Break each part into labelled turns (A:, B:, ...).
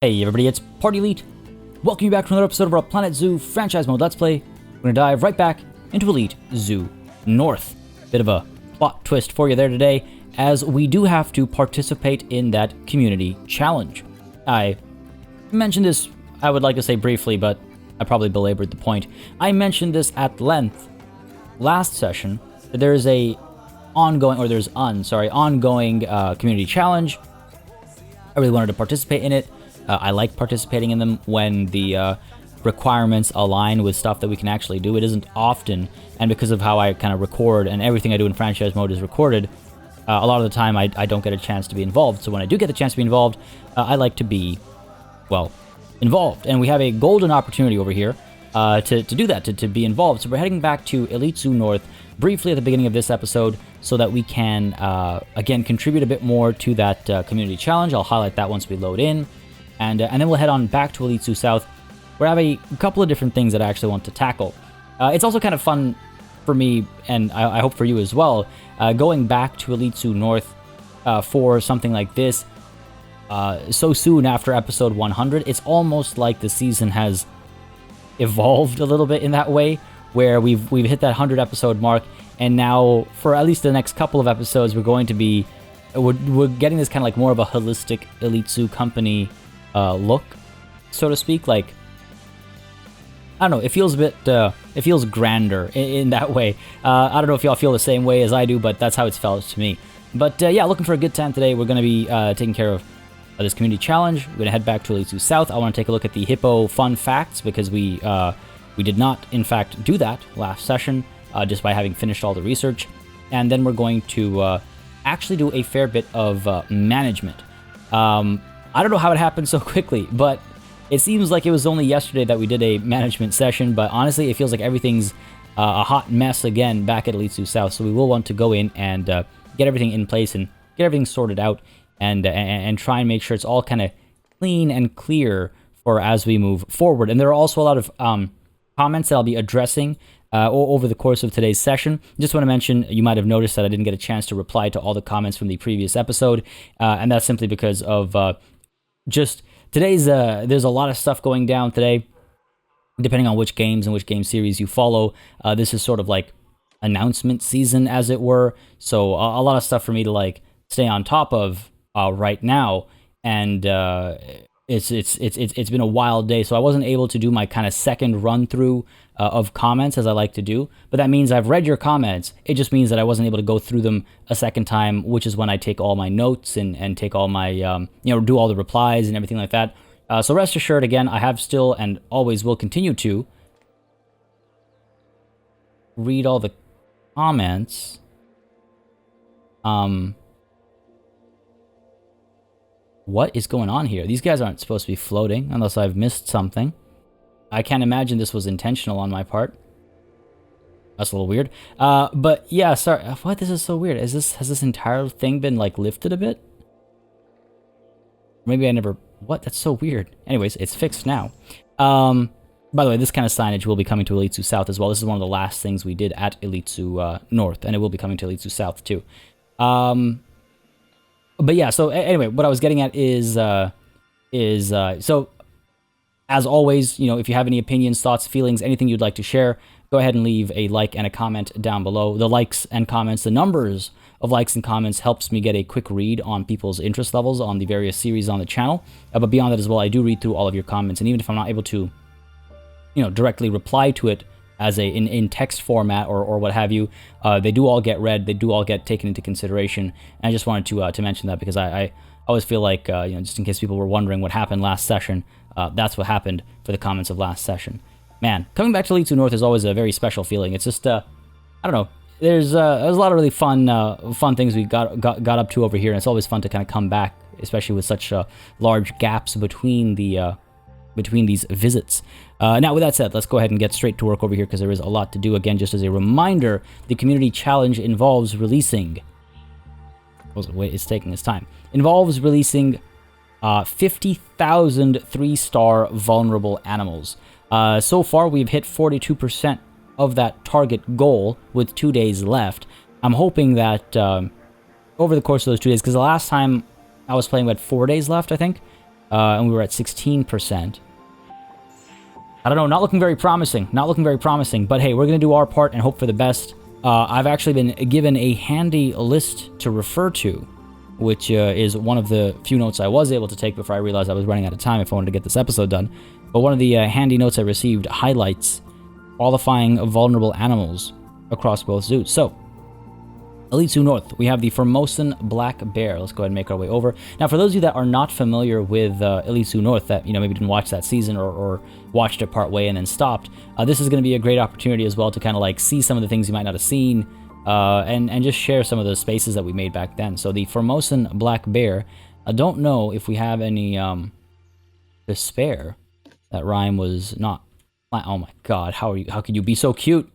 A: Hey everybody, it's Party Elite. Welcome you back to another episode of our Planet Zoo franchise mode Let's Play. We're going to dive right back into Elite Zoo North. Bit of a plot twist for you there today, as we do have to participate in that community challenge. I mentioned this, I would like to say briefly, but I probably belabored the point. I mentioned this at length last session, that there is ongoing community challenge. I really wanted to participate in it. I like participating in them when the requirements align with stuff that we can actually do. It isn't often, and because of how I kind of record, and everything I do in franchise mode is recorded, a lot of the time I don't get a chance to be involved. So when I do get the chance to be involved, I like to be, well, involved. And we have a golden opportunity over here to do that, to be involved. So we're heading back to Elite Zoo North briefly at the beginning of this episode so that we can, again, contribute a bit more to that community challenge. I'll highlight that once we load in. And then we'll head on back to Elite Zoo South, where I have a couple of different things that I actually want to tackle. It's also kind of fun for me, and I hope for you as well, going back to Elite Zoo North for something like this so soon after episode 100. It's almost like the season has evolved a little bit in that way, where we've hit that 100 episode mark, and now for at least the next couple of episodes, we're getting this kind of like more of a holistic Elite Zoo company look, so to speak. Like, I don't know, it feels a bit, it feels grander in that way. I don't know if y'all feel the same way as I do, but that's how it's felt to me. But yeah, looking for a good time today. We're going to be taking care of this community challenge. We're going to head back to Elite Zoo South. I want to take a look at the Hippo fun facts, because we did not, in fact, do that last session, just by having finished all the research. And then we're going to actually do a fair bit of management. I don't know how it happened so quickly, but it seems like it was only yesterday that we did a management session, but honestly, it feels like everything's a hot mess again back at Elite Zoo South, so we will want to go in and get everything in place and get everything sorted out and try and make sure it's all kind of clean and clear for as we move forward. And there are also a lot of comments that I'll be addressing over the course of today's session. Just want to mention, you might have noticed that I didn't get a chance to reply to all the comments from the previous episode, and that's simply because of just today's, there's a lot of stuff going down today, depending on which games and which game series you follow. This is sort of like announcement season, as it were, so a lot of stuff for me to like stay on top of right now, and it's been a wild day, so I wasn't able to do my kind of second run through of comments as I like to do. But that means I've read your comments. It just means that I wasn't able to go through them a second time, which is when I take all my notes and take all my do all the replies and everything like that. So rest assured, again, I have still and always will continue to read all the comments. What is going on here? These guys aren't supposed to be floating, unless I've missed something. I can't imagine this was intentional on my part. That's a little weird. But yeah, sorry. What? This is so weird. Has this entire thing been like lifted a bit? Maybe I never... What? That's so weird. Anyways, it's fixed now. By the way, this kind of signage will be coming to Elite Zoo South as well. This is one of the last things we did at Elite Zoo North, and it will be coming to Elite Zoo South too. But yeah, so anyway, what I was getting at is so as always, if you have any opinions, thoughts, feelings, anything you'd like to share, go ahead and leave a like and a comment down below. The likes and comments, the numbers of likes and comments helps me get a quick read on people's interest levels on the various series on the channel. But beyond that as well, I do read through all of your comments, and even if I'm not able to, directly reply to it as in text format or what have you, they do all get read, they do all get taken into consideration. And I just wanted to mention that, because I always feel like, just in case people were wondering what happened last session, that's what happened for the comments of last session. Man, coming back to Elite Zoo North is always a very special feeling. It's just, I don't know, there's a lot of really fun things we got up to over here, and it's always fun to kind of come back, especially with such large gaps between these visits. Now, with that said, let's go ahead and get straight to work over here, because there is a lot to do. Again, just as a reminder, the community challenge involves releasing... Wait, it's taking its time. Involves releasing 50,000 3-star vulnerable animals. So far, we've hit 42% of that target goal with 2 days left. I'm hoping that over the course of those 2 days, because the last time I was playing, we had 4 days left, I think. and we were at 16%. I don't know, not looking very promising. Not looking very promising, but hey, we're going to do our part and hope for the best. I've actually been given a handy list to refer to, which is one of the few notes I was able to take before I realized I was running out of time if I wanted to get this episode done. But one of the handy notes I received highlights qualifying vulnerable animals across both zoos. So, Elite Zoo North, we have the Formosan black bear. Let's go ahead and make our way over. Now, for those of you that are not familiar with Elite Zoo North, that maybe didn't watch that season or watched it part way and then stopped, this is going to be a great opportunity as well to kind of like see some of the things you might not have seen, and just share some of the spaces that we made back then. So the Formosan black bear, I don't know if we have any to spare. That rhyme was not. Oh my god, how can you be so cute?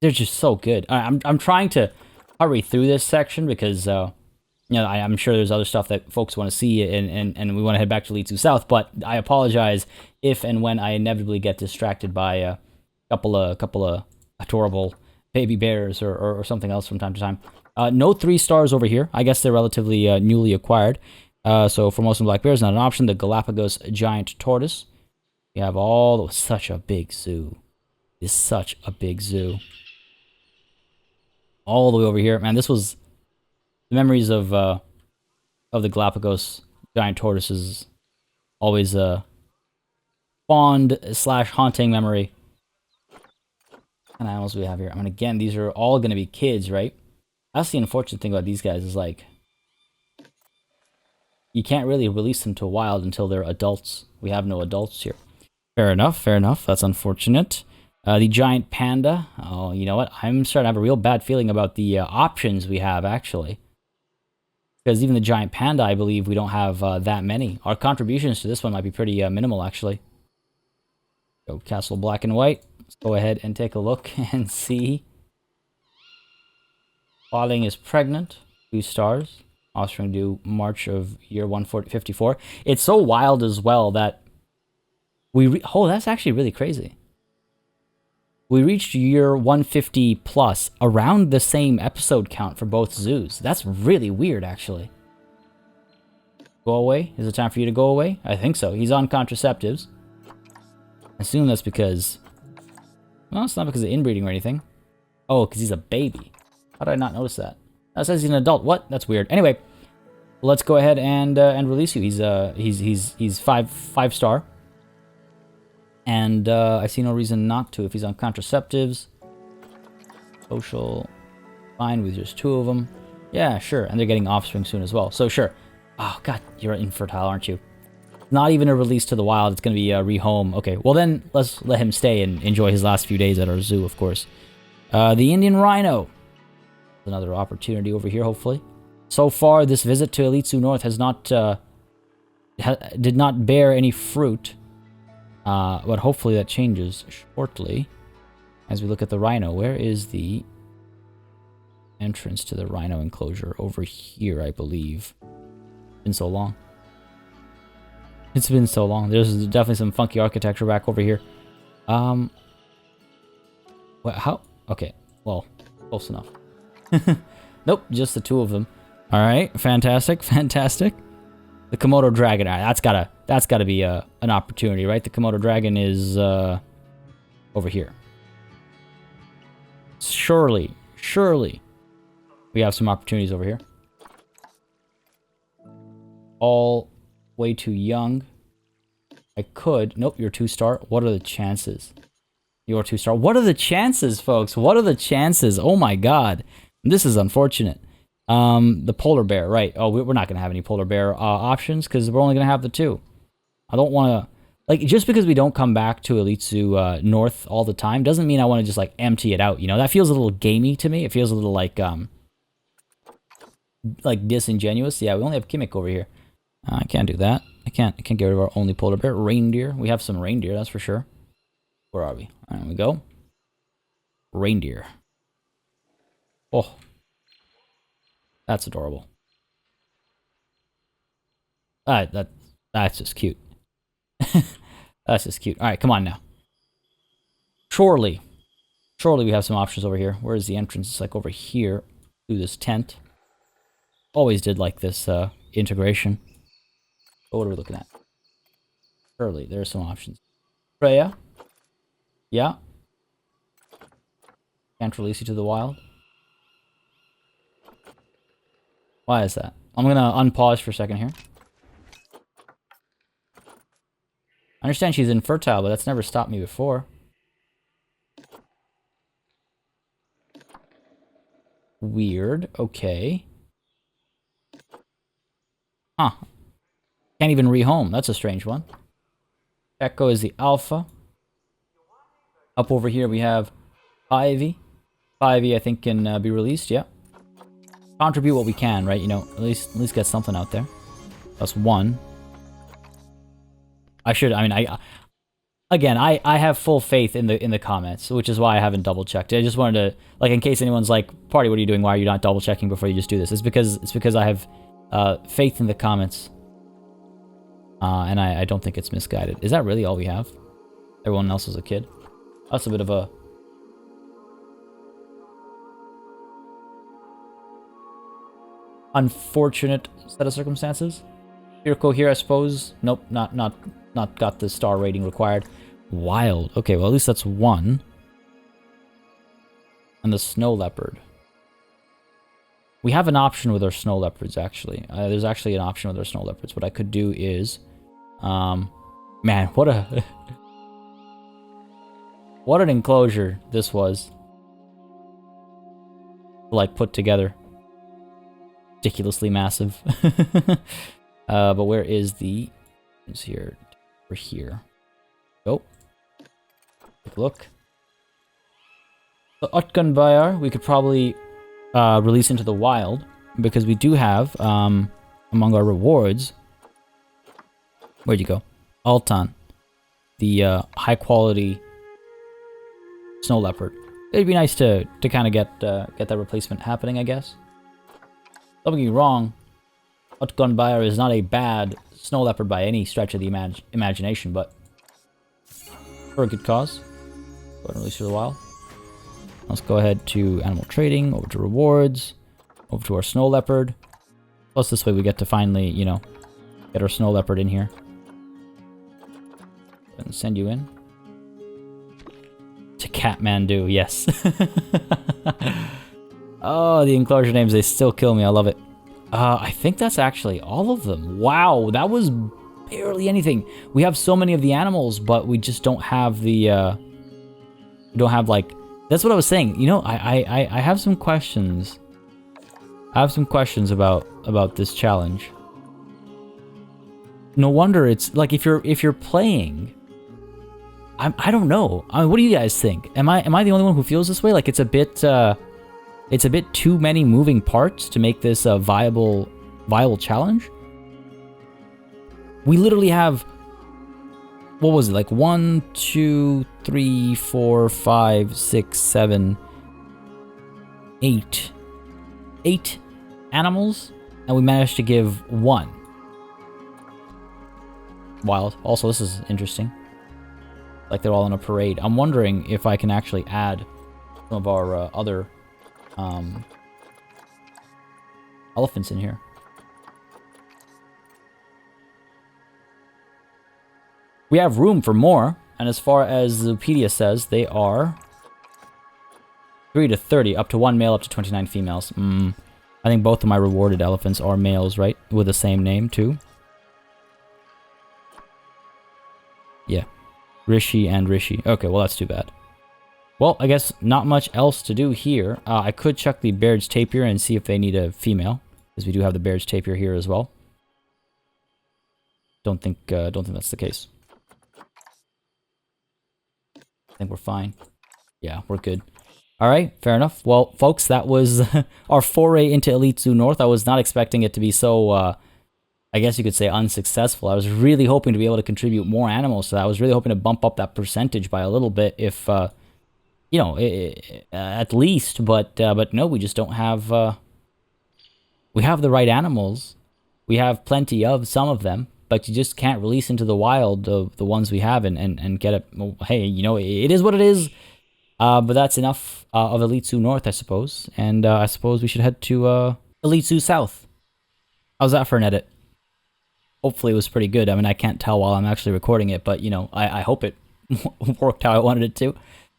A: They're just so good. I'm trying to hurry through this section because I'm sure there's other stuff that folks want to see, and we want to head back to Elite Zoo South. But I apologize if and when I inevitably get distracted by a couple of adorable baby bears or something else from time to time. No 3 stars over here. I guess they're relatively newly acquired. So Formosan black bear is not an option. The Galapagos giant tortoise. We have such a big zoo. It's such a big zoo. All the way over here, man. This was the memories of the Galapagos giant tortoises. Always a fond / haunting memory. What kind of animals do we have here? I mean, again, these are all going to be kids, right? That's the unfortunate thing about these guys is like you can't really release them to wild until they're adults. We have no adults here. Fair enough. Fair enough. That's unfortunate. The giant panda. Oh, you know what? I'm starting to have a real bad feeling about the options we have, actually. Because even the giant panda, I believe we don't have that many. Our contributions to this one might be pretty minimal, actually. Go Castle Black and White. Let's go ahead and take a look and see. Falling is pregnant. 2 stars. Offspring due March of year 154. It's so wild as well that oh, that's actually really crazy. We reached year 150 plus around the same episode count for both zoos. That's really weird, actually. Go away? Is it time for you to go away? I think so. He's on contraceptives. I assume that's because... Well, it's not because of inbreeding or anything. Oh, because he's a baby. How did I not notice that? That says he's an adult. What? That's weird. Anyway, let's go ahead and release you. He's 5 star. And I see no reason not to if he's on contraceptives. Social. Fine with just 2 of them. Yeah, sure. And they're getting offspring soon as well. So sure. Oh, God, you're infertile, aren't you? Not even a release to the wild. It's going to be a rehome. Okay, well then, let's let him stay and enjoy his last few days at our zoo, of course. The Indian Rhino. Another opportunity over here, hopefully. So far, this visit to Elite Zoo North has not... did not bear any fruit. But hopefully that changes shortly as we look at the rhino. Where is the entrance to the rhino enclosure? Over here, I believe. It's been so long. It's been so long. There's definitely some funky architecture back over here. What, how? Okay, well, close enough. Nope, just the 2 of them. All right, fantastic, fantastic. The Komodo Dragon. All right, that's gotta be an opportunity, right? The Komodo Dragon is over here. Surely we have some opportunities over here. All way too young. I could. Nope, you're 2 star. What are the chances? You're 2 star. What are the chances, folks? What are the chances? Oh my god. This is unfortunate. The polar bear, right. Oh, we're not going to have any polar bear options because we're only going to have the 2. I don't want to... Like, just because we don't come back to Elite Zoo North all the time doesn't mean I want to just, like, empty it out, you know? That feels a little gamey to me. It feels a little, like disingenuous. Yeah, we only have Kimmick over here. I can't do that. I can't get rid of our only polar bear. Reindeer. We have some reindeer, that's for sure. Where are we? All right, there we go. Reindeer. Oh. That's adorable. That's just cute. That's just cute. All right, come on now. Surely we have some options over here. Where is the entrance? It's like over here through this tent. Always did like this integration. But what are we looking at? Early, there are some options. Freya? Yeah? Can't release you to the wild? Why is that? I'm gonna unpause for a second here. I understand she's infertile, but that's never stopped me before. Weird. Okay. Huh. Can't even rehome. That's a strange one. Echo is the alpha. Up over here we have Ivy. Ivy, I think, can be released. Yeah. Contribute what we can, right? You know, at least get something out there. That's one. I have full faith in the comments, which is why I haven't double checked. I just wanted to, like, in case anyone's like, "Party, what are you doing? Why are you not double checking before you just do this?" It's because I have faith in the comments, and I don't think it's misguided. Is that really all we have? Everyone else is a kid. That's a bit of a unfortunate set of circumstances. Mirko here, I suppose. Nope, not got the star rating required. Wild. Okay, well, at least that's one. And the snow leopard. We have an option with our snow leopards, actually. There's actually an option with our snow leopards. What I could do is... man, what a... what an enclosure this was. Like, put together. Ridiculously massive. But where is the... It's here. We're here. Go. Take a look. The Utgunbayar, we could probably release into the wild, because we do have, among our rewards... Where'd you go? Altan. The high-quality snow leopard. It'd be nice to kind of get that replacement happening, I guess. Don't get me wrong, Utgunbayar is not a bad snow leopard by any stretch of the imagination, but for a good cause. Go ahead and release to the wild. Let's go ahead to animal trading, over to rewards, over to our snow leopard. Plus this way we get to finally, you know, get our snow leopard in here. And send you in. To Kathmandu, yes. Oh, the enclosure names, they still kill me. I love it. I think that's actually all of them. Wow, that was barely anything. We have so many of the animals, but we just don't have the... we don't have, like... That's what I was saying. You know, I have some questions. I have some questions about this challenge. No wonder it's... Like, if you're playing... I don't know. I mean, what do you guys think? Am I the only one who feels this way? Like, it's a bit... It's a bit too many moving parts to make this a viable challenge. We literally have, what was it, like 1, 2, 3, 4, 5, 6, 7, 8. 8 animals, and we managed to give 1. Wild. Also, this is interesting. Like they're all in a parade. I'm wondering if I can actually add some of our other... elephants in here. We have room for more, and as far as Zoopedia says, they are 3 to 30, up to 1 male, up to 29 females. I think both of my rewarded elephants are males, right? With the same name, too. Yeah. Rishi and Rishi. Okay, well, that's too bad. Well, I guess not much else to do here. I could check the Baird's Tapir and see if they need a female, because we do have the Baird's Tapir here as well. Don't think that's the case. I think we're fine. Yeah, we're good. All right, fair enough. Well, folks, that was our foray into Elite Zoo North. I was not expecting it to be so, I guess you could say, unsuccessful. I was really hoping to be able to contribute more animals to that. I was really hoping to bump up that percentage by a little bit, if... you know, at least, but no, we just don't have, we have the right animals. We have plenty of some of them, but you just can't release into the wild the ones we have and get it. Well, hey, you know, it is what it is, but that's enough of Elite Zoo North, I suppose, and I suppose we should head to Elite Zoo South. How's that for an edit? Hopefully it was pretty good. I mean, I can't tell while I'm actually recording it, but, you know, I hope it worked how I wanted it to.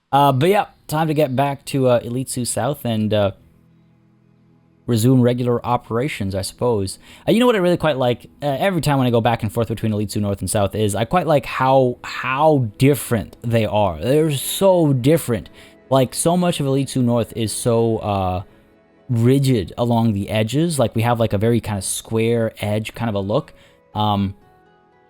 A: But yeah, time to get back to Elite Zoo South and resume regular operations, I suppose. You know what I really quite like? Every time when I go back and forth between Elite Zoo North and South is I quite like how different they are. They're so different. Like, so much of Elite Zoo North is so rigid along the edges. Like, we have like a very kind of square edge kind of a look. And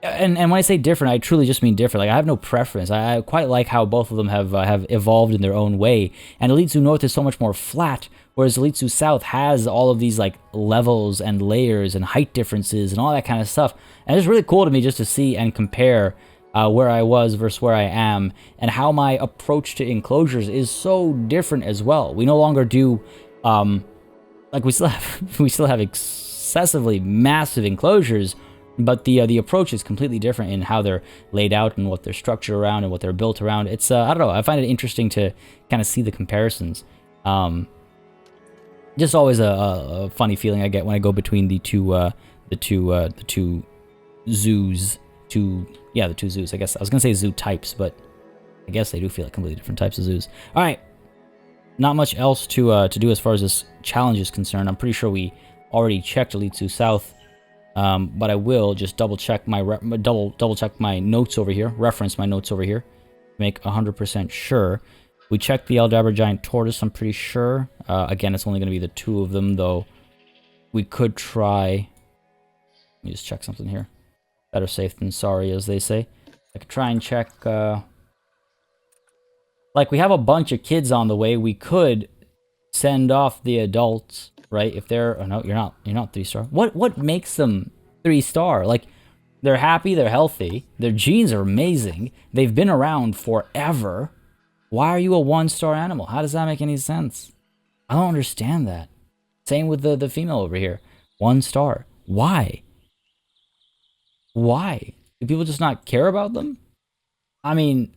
A: when I say different, I truly just mean different. Like, I have no preference. I quite like how both of them have evolved in their own way. And Elite Zoo North is so much more flat, whereas Elite Zoo South has all of these like levels and layers and height differences and all that kind of stuff. And it's really cool to me just to see and compare where I was versus where I am, and how my approach to enclosures is so different as well. We no longer do like we still have excessively massive enclosures. But the approach is completely different in how they're laid out and what they're structured around and what they're built around. It's I don't know. I find it interesting to kind of see the comparisons. Just always a funny feeling I get when I go between the two zoos. The two zoos. I guess I was gonna say zoo types, but I guess they do feel like completely different types of zoos. All right, not much else to do as far as this challenge is concerned. I'm pretty sure we already checked Elite Zoo South. But I will just double check my notes over here, reference my notes over here, make 100% sure. We checked the Aldabra Giant Tortoise, I'm pretty sure. Again, it's only going to be the two of them, though. We could try. Let me just check something here. Better safe than sorry, as they say. I could try and check. Like, we have a bunch of kids on the way. We could send off the adults. Right? If they're... Oh, no, you're not 3-star. What makes them 3-star? Like, they're happy, they're healthy, their genes are amazing, they've been around forever. Why are you a 1-star animal? How does that make any sense? I don't understand that. Same with the female over here. 1 star. Why? Why? Do people just not care about them? I mean,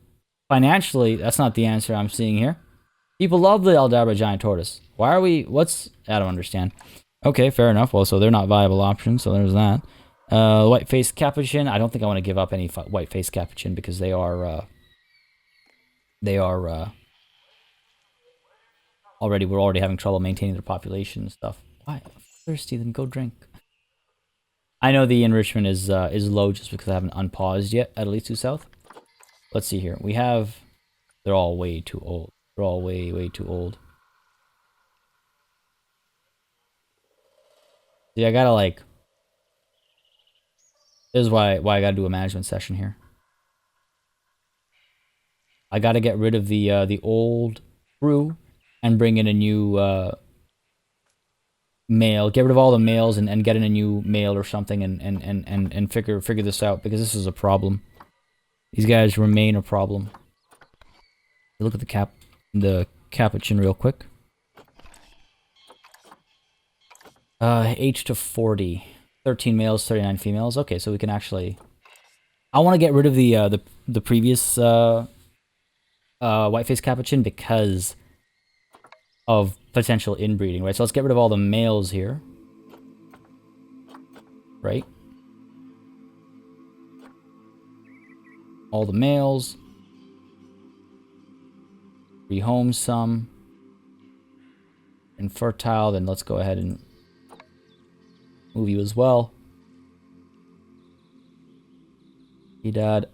A: financially, that's not the answer I'm seeing here. People love the Aldabra Giant Tortoise. Why are we... I don't understand. Okay, fair enough. Well, so they're not viable options, so there's that. White-faced capuchin. I don't think I want to give up any white-faced capuchin because they are... we're already having trouble maintaining their population and stuff. Why? I'm thirsty, then go drink. I know the enrichment is low just because I haven't unpaused yet at Elite Zoo South. Let's see here. We have... They're all way too old. They're all way, way too old. See, I gotta like... This is why I gotta do a management session here. I gotta get rid of the old crew and bring in a new male. Get rid of all the males and get in a new male or something and figure this out, because this is a problem. These guys remain a problem. Look at the capuchin real quick. Age to 40. 13 males, 39 females. Okay, so we can actually... I want to get rid of the previous white-faced capuchin because of potential inbreeding, right? So let's get rid of all the males here. Right? All the males. Rehome some. Infertile, then let's go ahead and move you as well. Dad.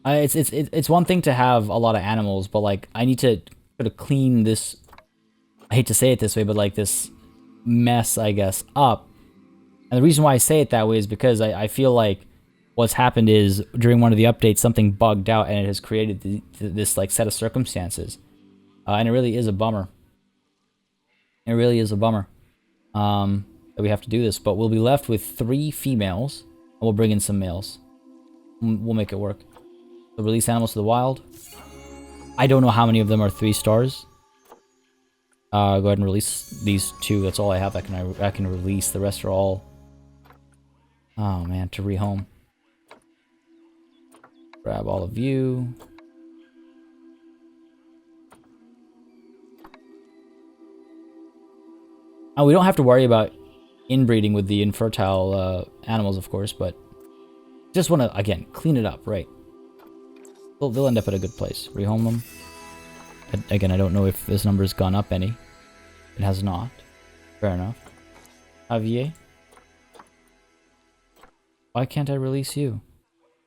A: It's one thing to have a lot of animals, but like I need to sort of clean this. I hate to say it this way, but like this mess, I guess, up. And the reason why I say it that way is because I feel like what's happened is during one of the updates something bugged out and it has created this like set of circumstances, and it really is a bummer. It really is a bummer. That we have to do this, but we'll be left with 3 females, and we'll bring in some males. We'll make it work. So release animals to the wild. I don't know how many of them are 3 stars. Go ahead and release these 2. That's all I have. I can release. The rest are all... Oh man, to rehome. Grab all of you. Oh, we don't have to worry about inbreeding with the infertile animals, of course, but just want to, again, clean it up, right? They'll end up at a good place. Rehome them. Again, I don't know if this number has gone up any. It has not. Fair enough. Javier? Why can't I release you?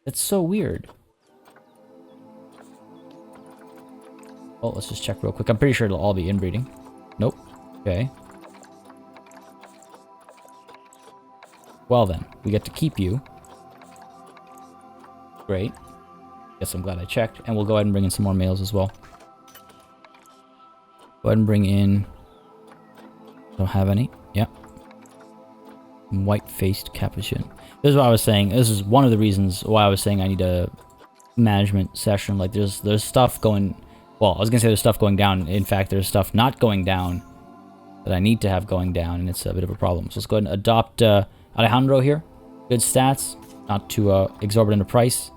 A: That's so weird. Oh, let's just check real quick. I'm pretty sure it'll all be inbreeding. Nope. Okay. Well then, we get to keep you. Great. Guess I'm glad I checked. And we'll go ahead and bring in some more males as well. Go ahead and bring in... Don't have any. Yep. White-faced capuchin. This is what I was saying. This is one of the reasons why I was saying I need a management session. Like, there's stuff going... Well, I was gonna say there's stuff going down. In fact, there's stuff not going down that I need to have going down, and it's a bit of a problem. So let's go ahead and adopt Alejandro here. Good stats. Not too exorbitant a price.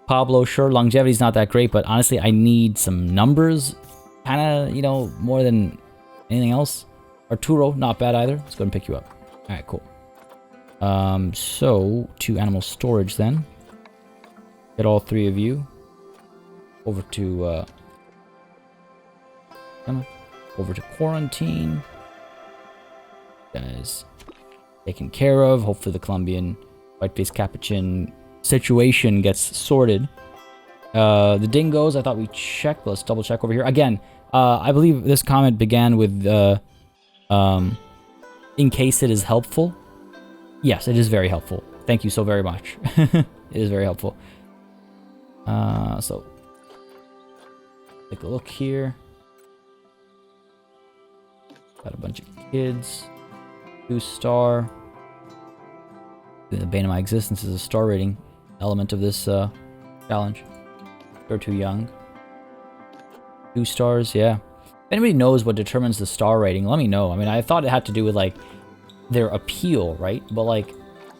A: Pablo, sure, longevity's not that great, but honestly, I need some numbers. Kind of, you know, more than anything else. Arturo, not bad either. Let's go ahead and pick you up. Alright, cool. So, to animal storage then. Get all three of you. Over to, come on. Over to quarantine. Guys, taken care of. Hopefully the Colombian white-faced capuchin situation gets sorted. The dingoes, I thought we checked. Let's double check over here. Again, I believe this comment began with, in case it is helpful. Yes, it is very helpful. Thank you so very much. It is very helpful. So, take a look here. Got a bunch of kids. 2-star. The bane of my existence is a star rating element of this challenge. They're too young. 2 stars, yeah. If anybody knows what determines the star rating, let me know. I mean, I thought it had to do with, like, their appeal, right? But, like,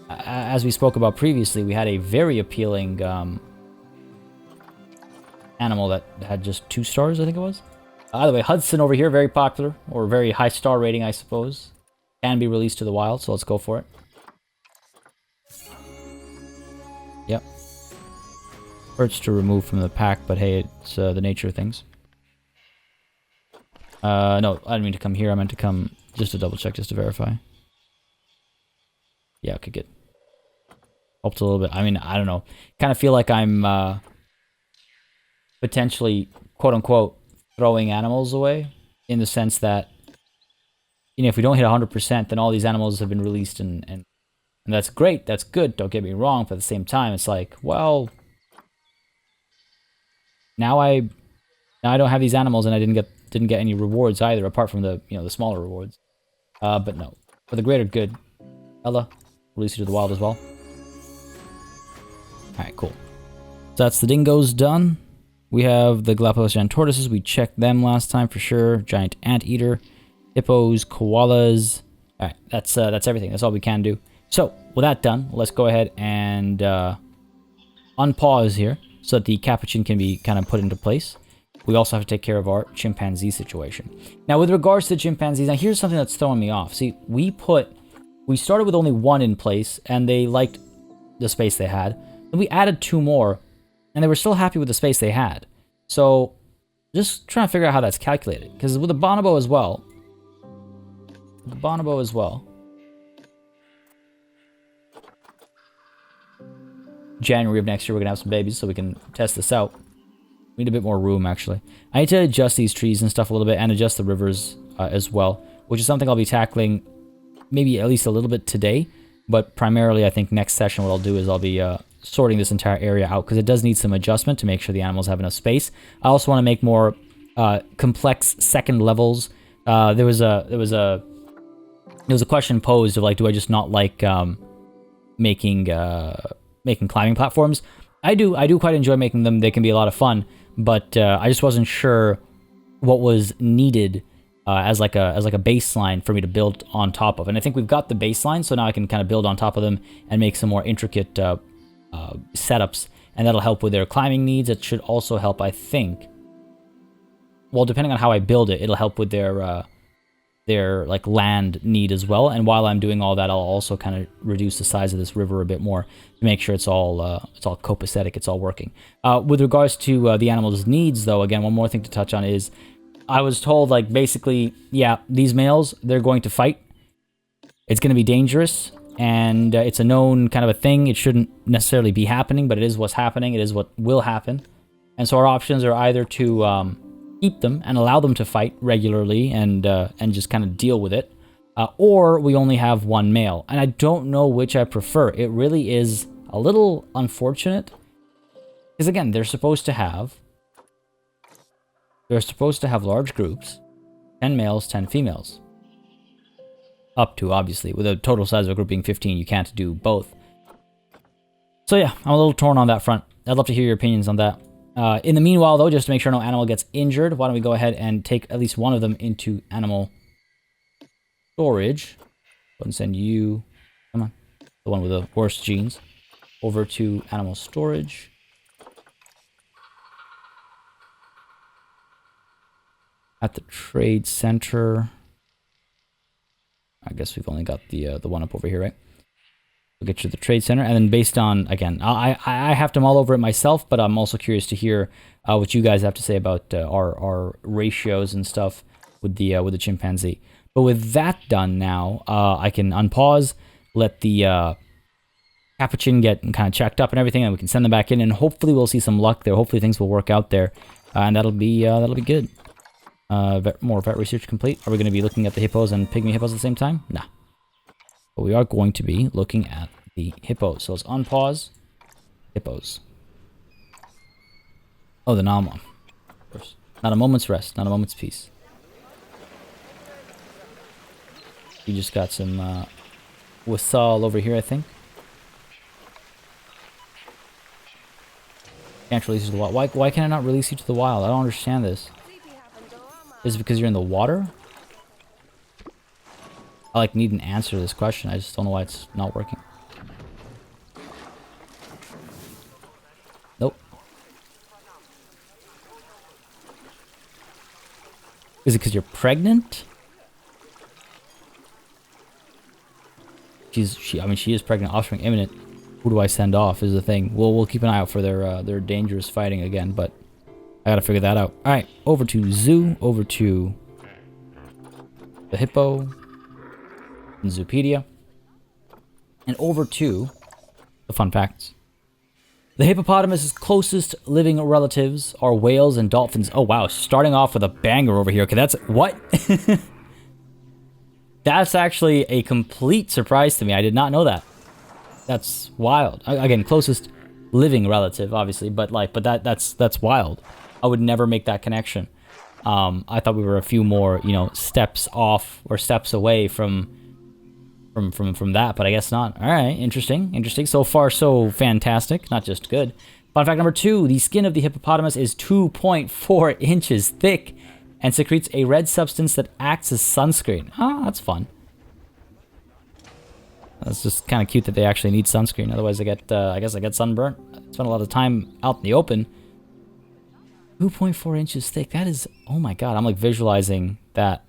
A: as we spoke about previously, we had a very appealing animal that had just 2 stars, I think it was. Either way, Hudson over here, very popular, or very high star rating, I suppose. Can be released to the wild, so let's go for it. Yep. Hurts to remove from the pack, but hey, it's the nature of things. No, I didn't mean to come here. I meant to come just to double check, just to verify. Yeah, okay, good. Helped a little bit. I mean, I don't know. Kind of feel like I'm potentially, quote-unquote, throwing animals away, in the sense that, you know, if we don't hit 100%, then all these animals have been released, and that's great, that's good, don't get me wrong, but at the same time, it's like, well, now I don't have these animals, and I didn't get any rewards either, apart from the, you know, the smaller rewards. But no, for the greater good. Ella, release you to the wild as well. Alright, cool. So that's the dingoes done. We have the Galapagos giant tortoises. We checked them last time for sure. Giant anteater, hippos, koalas. Alright, that's everything. That's all we can do. So, with that done, let's go ahead and unpause here so that the capuchin can be kind of put into place. We also have to take care of our chimpanzee situation. Now, with regards to the chimpanzees, now here's something that's throwing me off. See, we started with only 1 in place, and they liked the space they had. Then we added 2 more, and they were still happy with the space they had. So, just trying to figure out how that's calculated. Because with the bonobo as well, January of next year, we're going to have some babies, so we can test this out. We need a bit more room, actually. I need to adjust these trees and stuff a little bit, and adjust the rivers as well, which is something I'll be tackling maybe at least a little bit today, but primarily I think next session what I'll do is I'll be sorting this entire area out, because it does need some adjustment to make sure the animals have enough space. I also want to make more complex second levels. There was a question posed of, like, do I just not like making climbing platforms? I do quite enjoy making them. They can be a lot of fun, but I just wasn't sure what was needed as like a baseline for me to build on top of. And I think we've got the baseline, so now I can kind of build on top of them and make some more intricate setups, and that'll help with their climbing needs. It should also help, I think, well, depending on how I build it, it'll help with their like land need as well. And while I'm doing all that, I'll also kind of reduce the size of this river a bit more to make sure it's all copacetic, it's all working. With regards to the animals' needs, though, again, one more thing to touch on is I was told, like, basically, yeah, these males, they're going to fight. It's going to be dangerous, and it's a known kind of a thing. It shouldn't necessarily be happening, but it is what's happening. It is what will happen. And so our options are either to keep them and allow them to fight regularly and just kind of deal with it, or we only have one male. And I don't know which I prefer. It really is a little unfortunate, because again, they're supposed to have large groups, 10 males, 10 females. Up to, obviously. With a total size of a group being 15, you can't do both. So yeah, I'm a little torn on that front. I'd love to hear your opinions on that. In the meanwhile, though, just to make sure no animal gets injured, why don't we go ahead and take at least one of them into animal storage. Go and send you, come on, the one with the worst genes, over to animal storage. At the trade center. I guess we've only got the one up over here, right? We'll get you to the trade center, and then based on, again, I have to mull over it myself, but I'm also curious to hear what you guys have to say about our ratios and stuff with the chimpanzee. But with that done now, I can unpause, let the capuchin get kind of checked up and everything, and we can send them back in, and hopefully we'll see some luck there. Hopefully things will work out there, and that'll be good. More vet research complete. Are we going to be looking at the hippos and pygmy hippos at the same time? Nah. But we are going to be looking at the hippos. So let's unpause. Hippos. Oh, the Nama. Of course. Not a moment's rest. Not a moment's peace. You just got some wassail over here, I think. Can't release you to the wild. Why can I not release you to the wild? I don't understand this. Is it because you're in the water? I like need an answer to this question. I just don't know why it's not working. Nope. Is it because you're pregnant? I mean, she is pregnant. Offspring imminent. Who do I send off is the thing. We'll keep an eye out for their dangerous fighting again, but I gotta figure that out. Alright, over to zoo, over to the hippo, and Zoopedia, and over to the fun facts. The hippopotamus's closest living relatives are whales and dolphins. Oh wow, starting off with a banger over here. Okay, that's... What? That's actually a complete surprise to me. I did not know that. That's wild. Again, closest living relative, obviously, but that's wild. I would never make that connection. I thought we were a few more, steps off or steps away from that, but I guess not. All right, interesting. So far, so fantastic. Not just good. Fun fact number 2: the skin of the hippopotamus is 2.4 inches thick and secretes a red substance that acts as sunscreen. Oh, that's fun. That's just kind of cute that they actually need sunscreen. Otherwise, I guess I get sunburnt. I spend a lot of time out in the open. 2.4 inches thick. That is, oh my god, I'm like visualizing that.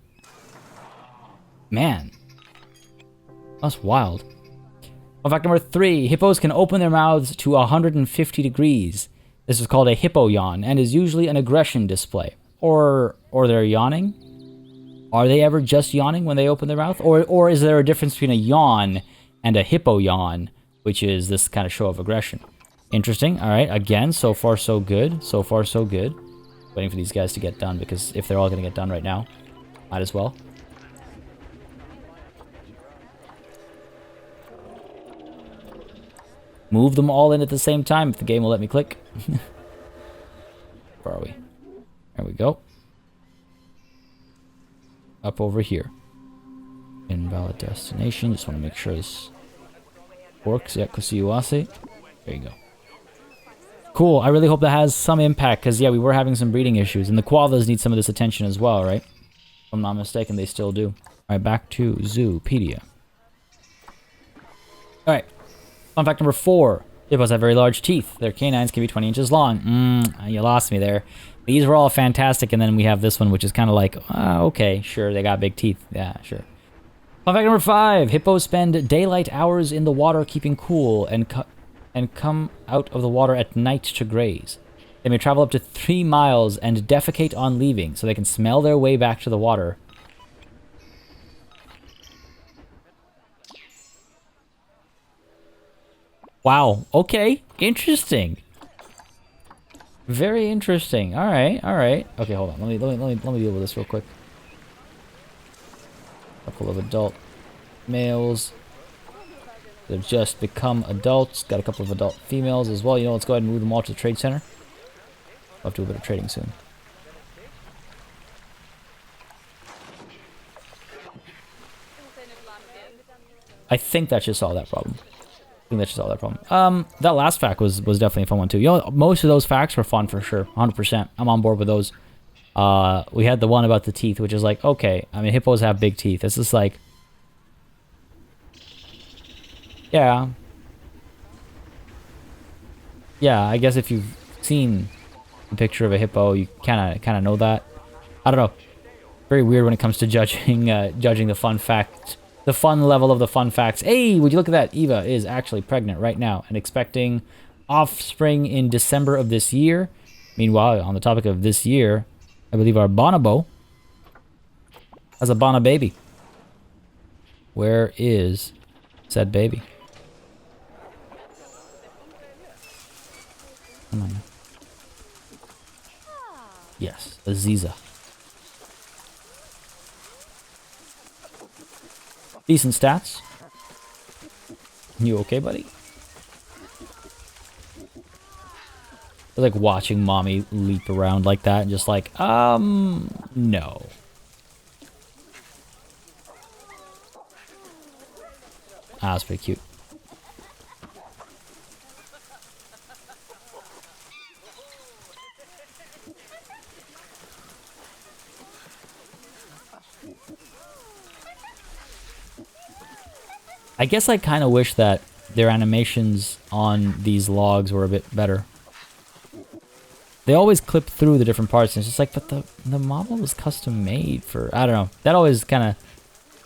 A: Man. That's wild. Fun fact number 3, hippos can open their mouths to 150 degrees. This is called a hippo yawn and is usually an aggression display. Or they're yawning? Are they ever just yawning when they open their mouth? Or is there a difference between a yawn and a hippo yawn, which is this kind of show of aggression? Interesting. All right. Again, so far so good. So far so good. Waiting for these guys to get done, because if they're all going to get done right now, might as well. Move them all in at the same time if the game will let me click. Where are we? There we go. Up over here. Invalid destination. Just want to make sure this works. Yeah, Kusiuase. There you go. Cool. I really hope that has some impact, because, yeah, we were having some breeding issues. And the koalas need some of this attention as well, right? If I'm not mistaken, they still do. Alright, back to Zoopedia. Alright. Fun fact number 4. Hippos have very large teeth. Their canines can be 20 inches long. You lost me there. These were all fantastic, and then we have this one, which is kind of like, okay, sure, they got big teeth. Yeah, sure. Fun fact number 5. Hippos spend daylight hours in the water keeping cool and come out of the water at night to graze. They may travel up to 3 miles and defecate on leaving, so they can smell their way back to the water. Wow. Okay. Interesting. Very interesting. All right. All right. Okay, hold on. Let me deal with this real quick. A couple of adult males. They've just become adults. Got a couple of adult females as well. You know, let's go ahead and move them all to the trade center. I'll have to do a bit of trading soon. I think that should solve that problem. That last fact was definitely a fun one too. You know, most of those facts were fun for sure. 100%. I'm on board with those. We had the one about the teeth, which is like, okay, I mean, hippos have big teeth. It's just like, yeah. Yeah, I guess if you've seen a picture of a hippo, you kind of know that. I don't know. Very weird when it comes to judging the fun fact. The fun level of the fun facts. Hey, would you look at that? Eva is actually pregnant right now and expecting offspring in December of this year. Meanwhile, on the topic of this year, I believe our bonobo has a BONOBABY. Where is said baby? Come on. Yes, Aziza. Decent stats. You okay, buddy? I like watching mommy leap around like that and just like, no. Ah, that's pretty cute. I guess I kind of wish that their animations on these logs were a bit better. They always clip through the different parts, and it's just like, but the model was custom made for, I don't know. That always kind of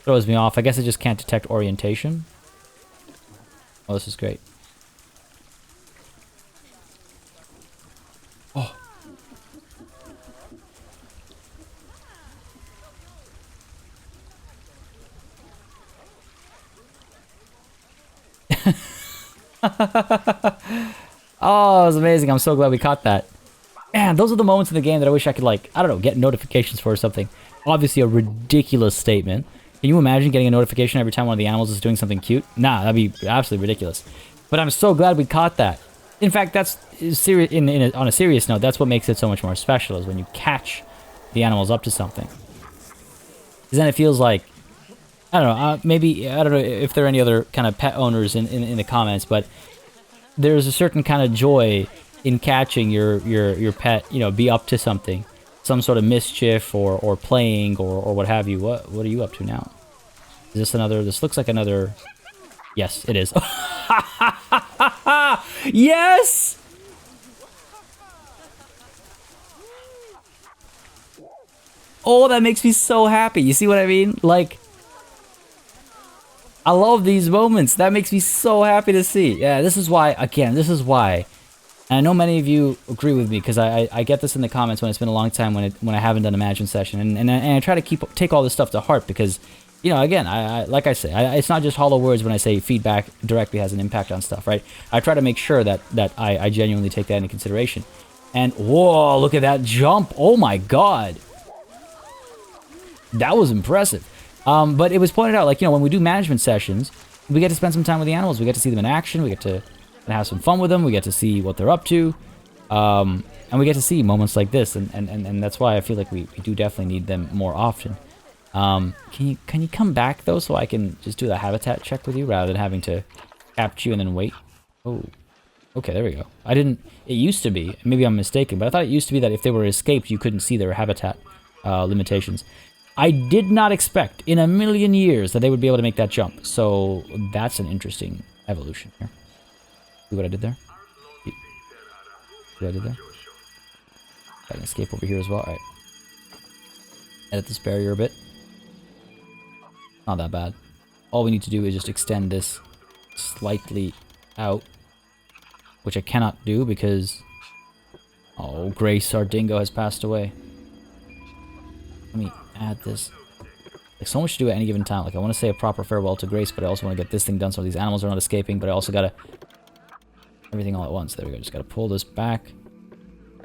A: throws me off. I guess it just can't detect orientation. Oh, this is great. Oh. Oh, it was amazing. I'm so glad we caught that. Man, those are the moments in the game that I wish I could, like, I don't know, get notifications for or something. Obviously a ridiculous statement. Can you imagine getting a notification every time one of the animals is doing something cute? Nah, that'd be absolutely ridiculous. But I'm so glad we caught that. In fact, that's serious. On a serious note, that's what makes it so much more special, is when you catch the animals up to something. Because then it feels like, I don't know, maybe, I don't know if there are any other kind of pet owners in the comments, but there's a certain kind of joy in catching your pet, you know, be up to something. Some sort of mischief or playing or what have you. What are you up to now? Is this another, this looks like another, yes, it is. Yes! Oh, that makes me so happy. You see what I mean? Like, I love these moments. That makes me so happy to see. Yeah, this is why, again, this is why. And I know many of you agree with me, because I get this in the comments when it's been a long time when I haven't done a management session. And I try to take all this stuff to heart because, you know, again, like I say, it's not just hollow words when I say feedback directly has an impact on stuff, right? I try to make sure that I genuinely take that into consideration. And, whoa, look at that jump. Oh, my God. That was impressive. But it was pointed out, like, you know, when we do management sessions, we get to spend some time with the animals. We get to see them in action. We get to have some fun with them. We get to see what they're up to. And we get to see moments like this. And that's why I feel like we do definitely need them more often. Can you come back, though, so I can just do the habitat check with you rather than having to capture you and then wait? Oh, okay, there we go. It used to be, maybe I'm mistaken, but I thought it used to be that if they were escaped, you couldn't see their habitat limitations. I did not expect in a million years that they would be able to make that jump. So that's an interesting evolution here. See what I did there? See what I did there? Got an escape over here as well. Alright. Edit this barrier a bit. Not that bad. All we need to do is just extend this slightly out. Which I cannot do because... Oh, Grace, our dingo, has passed away. Let me add this. Like, so much to do at any given time. Like, I want to say a proper farewell to Grace, but I also want to get this thing done so these animals are not escaping, but I also gotta... Everything all at once. There we go. Just gotta pull this back.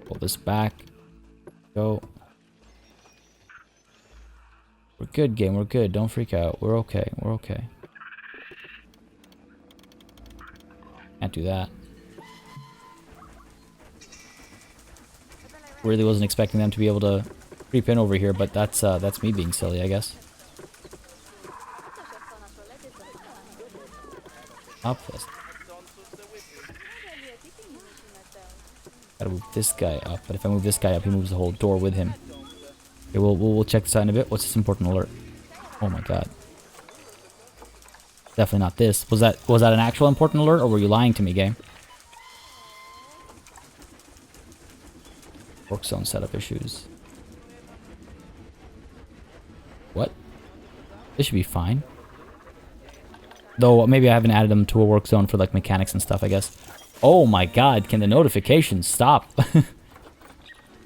A: Pull this back. Go. We're good, game. We're good. Don't freak out. We're okay. We're okay. Can't do that. Really wasn't expecting them to be able to creep in over here, but that's me being silly, I guess. Up this. Gotta move this guy up, but if I move this guy up, he moves the whole door with him. Okay, we'll check this out in a bit. What's this important alert? Oh my god. Definitely not this. Was that an actual important alert, or were you lying to me, game? Work zone setup issues. What? This should be fine. Though maybe I haven't added them to a work zone for like mechanics and stuff, I guess. Oh my god, can the notifications stop?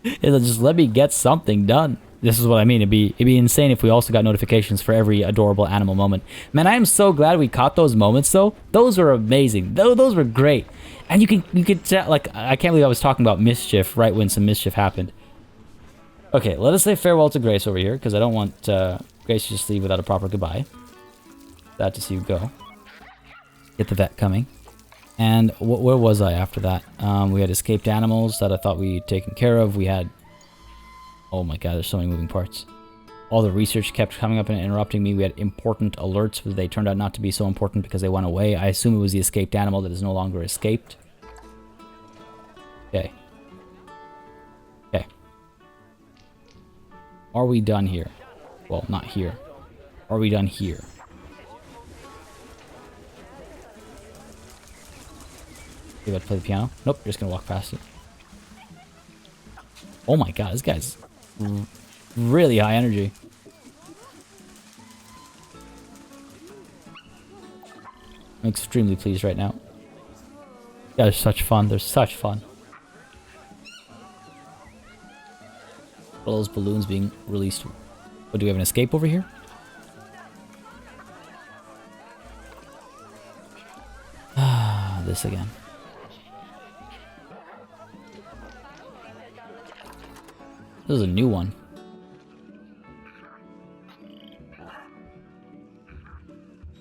A: It'll just let me get something done. This is what I mean. It'd be insane if we also got notifications for every adorable animal moment. Man, I am so glad we caught those moments though. Those were amazing. Those were great. And you could tell, like, I can't believe I was talking about mischief right when some mischief happened. Okay, let us say farewell to Grace over here, because I don't want Grace to just leave without a proper goodbye. Sad to see you go. Get the vet coming. And where was I after that? We had escaped animals that I thought we'd taken care of. We had... Oh my god, there's so many moving parts. All the research kept coming up and interrupting me. We had important alerts, but they turned out not to be so important because they went away. I assume it was the escaped animal that is no longer escaped. Okay. Okay. Are we done here? Well, not here. Are we done here? You about to play the piano? Nope, you're just gonna walk past it. Oh my god, this guy's really high energy. I'm extremely pleased right now. Yeah, they're such fun. They're such fun. All those balloons being released. Oh, do we have an escape over here? Ah, this again. This is a new one.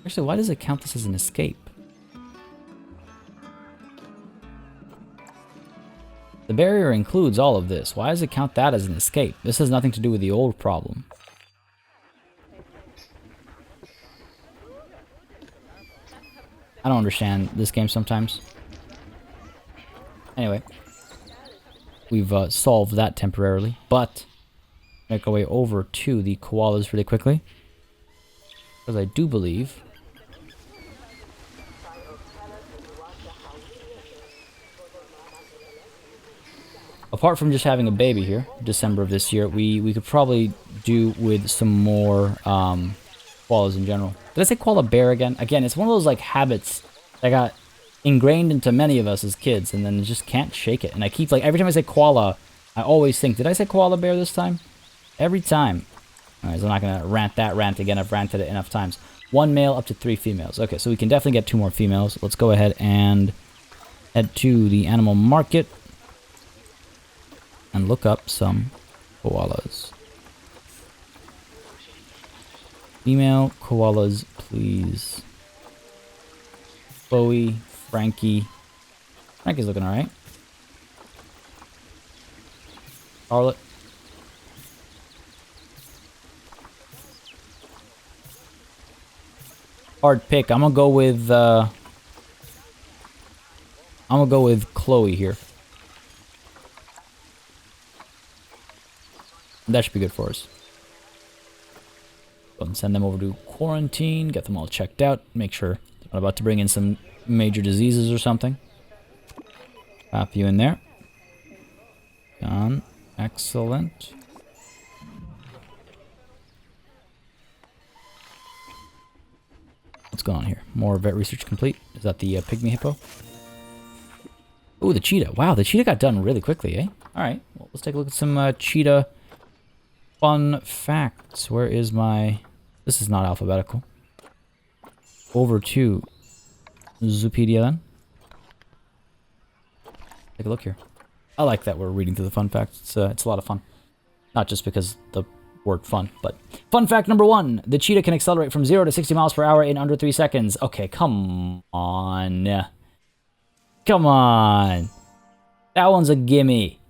A: Actually, why does it count this as an escape? The barrier includes all of this. Why does it count that as an escape? This has nothing to do with the old problem. I don't understand this game sometimes. Anyway. We've solved that temporarily, but make our way over to the koalas really quickly. Because I do believe... Apart from just having a baby here, December of this year, we could probably do with some more koalas in general. Did I say koala bear again? Again, it's one of those like habits that got ingrained into many of us as kids, and then just can't shake it. And I keep, like, every time I say koala, I always think, did I say koala bear this time? Every time. Alright, so I'm not going to rant that rant again. I've ranted it enough times. 1 male up to 3 females. Okay, so we can definitely get 2 more females. Let's go ahead and head to the animal market and look up some koalas. Female koalas, please. Chloe, Frankie. Frankie's looking alright. Charlotte. Hard pick. I'm gonna go with Chloe here. That should be good for us. Go and send them over to quarantine, get them all checked out, make sure they're not about to bring in some major diseases or something. Pop you in there. Done. Excellent. What's going on here? More vet research complete. Is that the pygmy hippo? Ooh, the cheetah. Wow, the cheetah got done really quickly, eh? Alright, well, let's take a look at some cheetah fun facts. Where is my... This is not alphabetical. Over to Zoopedia then. Take a look here. I like that we're reading through the fun facts. It's a lot of fun. Not just because the word fun, but... Fun fact number 1. The cheetah can accelerate from 0 to 60 miles per hour in under 3 seconds. Okay, come on. Come on. That one's a gimme.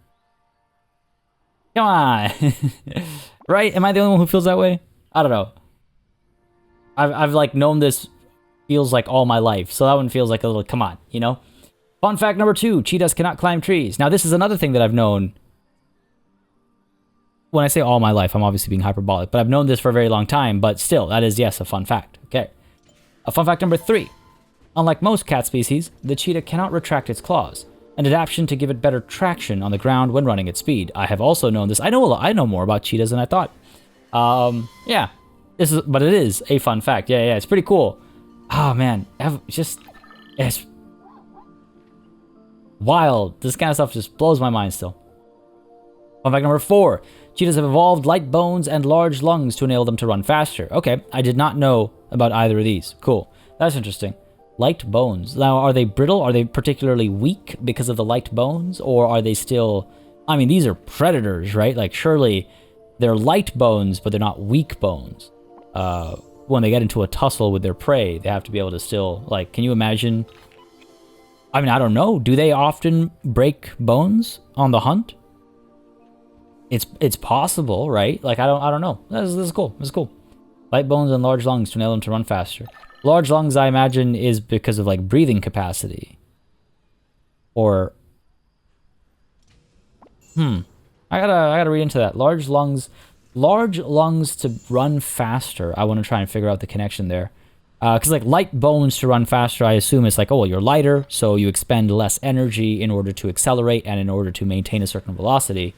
A: Come on. Right? Am I the only one who feels that way? I don't know. I've like known this feels like all my life. So that one feels like a little come on, you know? Fun fact number 2, cheetahs cannot climb trees. Now this is another thing that I've known. When I say all my life, I'm obviously being hyperbolic, but I've known this for a very long time, but still, that is, yes, a fun fact. Okay. A fun fact number 3. Unlike most cat species, the cheetah cannot retract its claws, an adaptation to give it better traction on the ground when running at speed. I have also known this. I know more about cheetahs than I thought. Yeah. But it is a fun fact. Yeah, it's pretty cool. Oh man, it's wild. This kind of stuff just blows my mind still. Fun fact number 4. Cheetahs have evolved light bones and large lungs to enable them to run faster. Okay, I did not know about either of these. Cool. That's interesting. Light bones. Now, are they brittle? Are they particularly weak because of the light bones? Or are they still... I mean, these are predators, right? Like, surely they're light bones, but they're not weak bones. When they get into a tussle with their prey, they have to be able to still... Like, can you imagine... I mean, I don't know. Do they often break bones on the hunt? It's possible, right? Like, I don't know. This is cool. This is cool. Light bones and large lungs to enable them to run faster. Large lungs, I imagine, is because of, like, breathing capacity. Or... I gotta read into that. Large lungs to run faster. I want to try and figure out the connection there. Because, like, light bones to run faster, I assume it's like, oh, well, you're lighter, so you expend less energy in order to accelerate and in order to maintain a certain velocity.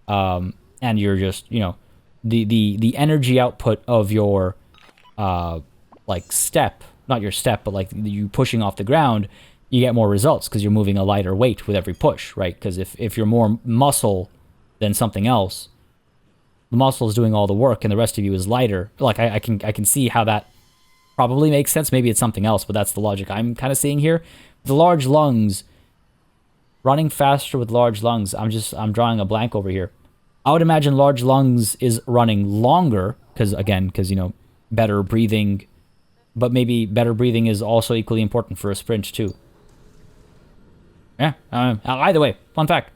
A: And you're just, you know, the energy output of your... like step, not your step, but like you pushing off the ground, you get more results because you're moving a lighter weight with every push, right? Because if you're more muscle than something else, the muscle is doing all the work and the rest of you is lighter. Like I can see how that probably makes sense. Maybe it's something else, but that's the logic I'm kind of seeing here. The large lungs, running faster with large lungs. I'm drawing a blank over here. I would imagine large lungs is running longer because you know, better breathing. But maybe better breathing is also equally important for a sprint, too. Yeah, either way, fun fact.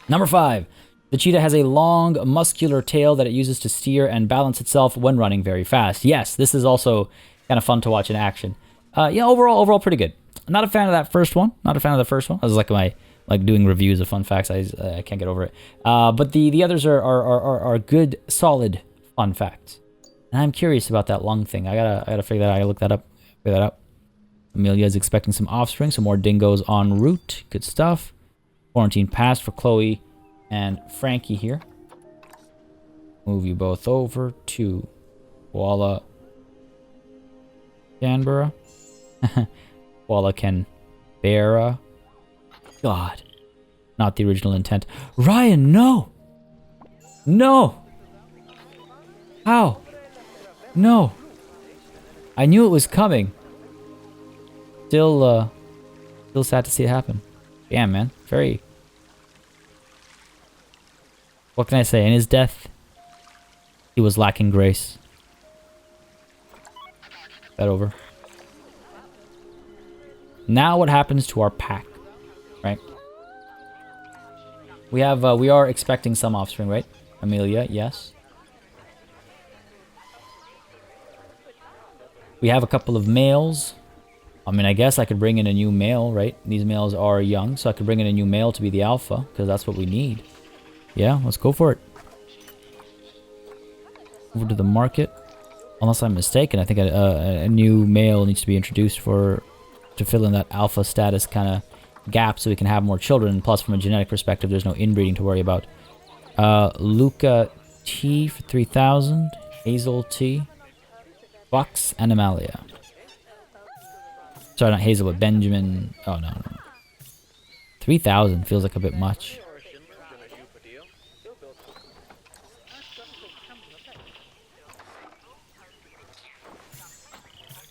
A: Number 5. The cheetah has a long, muscular tail that it uses to steer and balance itself when running very fast. Yes, this is also kind of fun to watch in action. Yeah, overall pretty good. Not a fan of that first one. Not a fan of the first one. I was like doing reviews of fun facts. I can't get over it. But the others are good, solid fun facts. And I'm curious about that lung thing. I gotta figure that out. I gotta look that up. Figure that out. Amelia is expecting some offspring, some more dingoes en route. Good stuff. Quarantine passed for Chloe and Frankie here. Move you both over to Koala Canberra. Koala Canberra. God. Not the original intent. Ryan, no! No! How? No. I knew it was coming. Still sad to see it happen. Damn, man. Very... What can I say? In his death, he was lacking grace. That over. Now what happens to our pack, right? We are expecting some offspring, right? Amelia, yes. We have a couple of males. I mean, I guess I could bring in a new male, right? These males are young, so I could bring in a new male to be the alpha, because that's what we need. Yeah, let's go for it. Over to the market. Unless I'm mistaken, I think a new male needs to be introduced to fill in that alpha status kind of gap so we can have more children. Plus, from a genetic perspective, there's no inbreeding to worry about. Luca T for 3,000. Hazel T. Fox and Amalia. Sorry, not Hazel, but Benjamin. Oh, no. 3,000 feels like a bit much.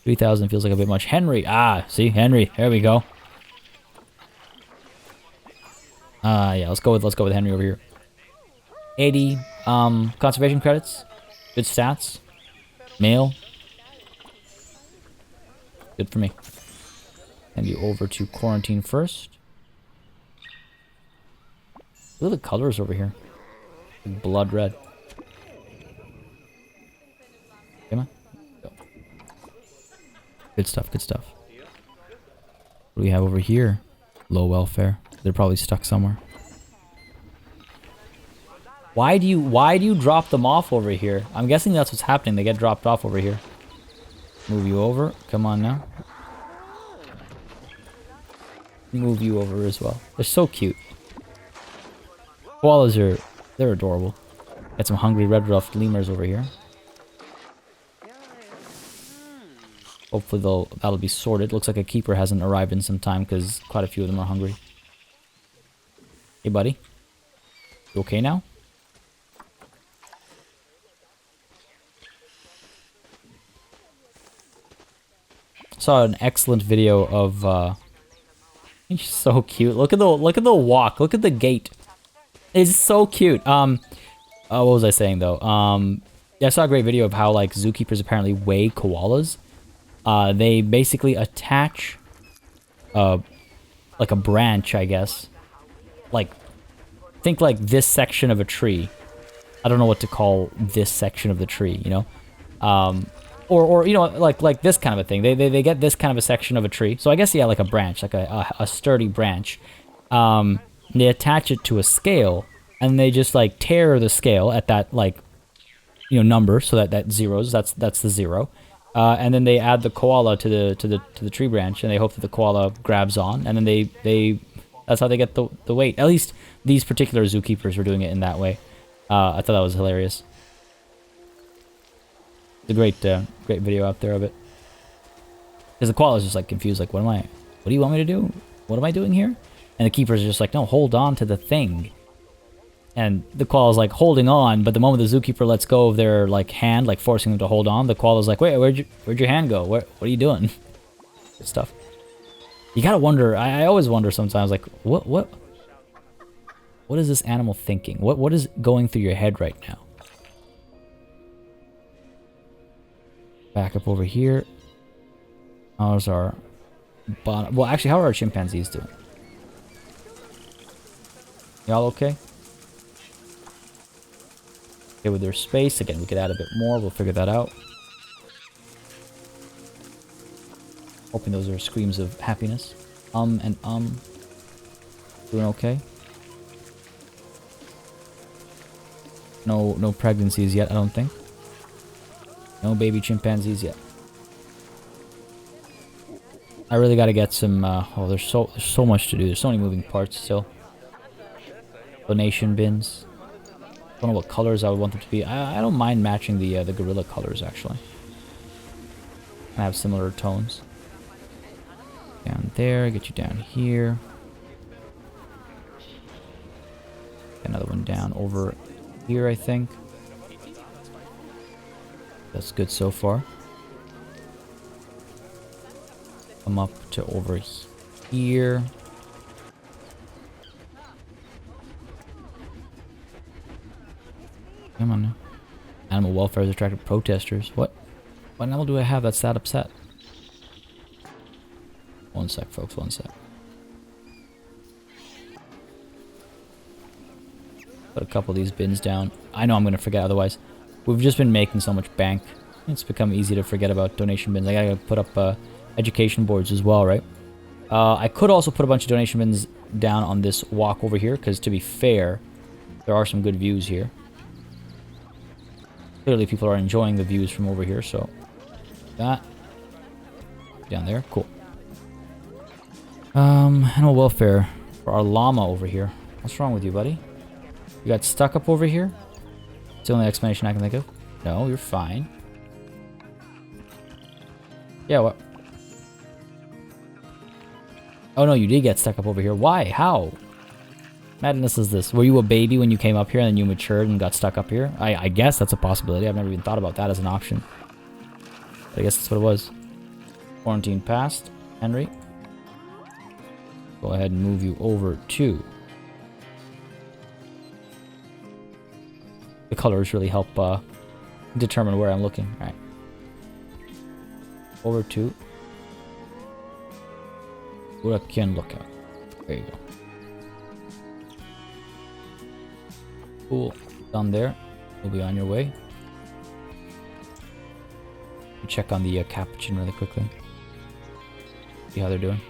A: $3,000 feels like a bit much. Henry. Ah, see? Henry. There we go. Yeah, let's go with Henry over here. 80 conservation credits. Good stats. Male. Good for me. Send you over to quarantine first. Look at the colors over here. Blood red. Come on. Go. Good stuff, good stuff. What do we have over here? Low welfare. They're probably stuck somewhere. Why do you drop them off over here? I'm guessing that's what's happening. They get dropped off over here. Move you over. Come on now. Move you over as well. They're so cute. Koalas they're adorable. Got some hungry red-ruffed lemurs over here. Hopefully that'll be sorted. Looks like a keeper hasn't arrived in some time because quite a few of them are hungry. Hey, buddy. You okay now? Saw an excellent video of he's so cute. Look at the walk. Look at the gait. It's so cute. What was I saying though? Yeah, I saw a great video of how like zookeepers apparently weigh koalas. They basically attach like a branch, I guess. Like think like this section of a tree. I don't know what to call this section of the tree, you know? Or you know, like this kind of a thing. They get this kind of a section of a tree. So I guess yeah, like a branch, like a sturdy branch. They attach it to a scale, and they just like tear the scale at that like, you know, number, so that zeros. That's the zero. And then they add the koala to the tree branch, and they hope that the koala grabs on, and then they that's how they get the weight. At least these particular zookeepers were doing it in that way. I thought that was hilarious. It's a great video out there of it. Because the koala's just like confused, like, what do you want me to do? What am I doing here? And the keepers are just like, no, hold on to the thing. And the koala's like holding on, but the moment the zookeeper lets go of their like hand, like forcing them to hold on, the koala's like, wait, where'd your hand go? What are you doing? Good stuff. You gotta wonder, I always wonder sometimes, like, what is this animal thinking? What is going through your head right now? Back up over here. How's our well, actually, how are our chimpanzees doing? Y'all okay? Okay with their space. Again, we could add a bit more. We'll figure that out. Hoping those are screams of happiness. And doing okay? No pregnancies yet, I don't think. No baby chimpanzees yet. I really gotta get some, oh, there's so much to do. There's so many moving parts still. Donation bins. Don't know what colors I would want them to be. I don't mind matching the gorilla colors, actually. I have similar tones. Down there, get you down here. Another one down over here, I think. That's good so far. Come up to over here. Come on now. Animal welfare has attracted protesters. What animal do I have that's that upset? One sec, folks, one sec. Put a couple of these bins down. I know I'm gonna forget otherwise. We've just been making so much bank. It's become easy to forget about donation bins. I gotta put up education boards as well, right? I could also put a bunch of donation bins down on this walk over here, because to be fair, there are some good views here. Clearly people are enjoying the views from over here, so that. Down there, cool. Animal welfare for our llama over here. What's wrong with you, buddy? You got stuck up over here? It's the only explanation I can think of. No, you're fine. Yeah, what? Oh no, you did get stuck up over here. Why? How? Madness is this. Were you a baby when you came up here and then you matured and got stuck up here? I guess that's a possibility. I've never even thought about that as an option. But I guess that's what it was. Quarantine passed. Henry. Go ahead and move you over to... The colors really help determine where I'm looking. Alright. Over to... What I can look at. There you go. Cool. Done there. You'll be on your way. Check on the capuchin really quickly. See how they're doing.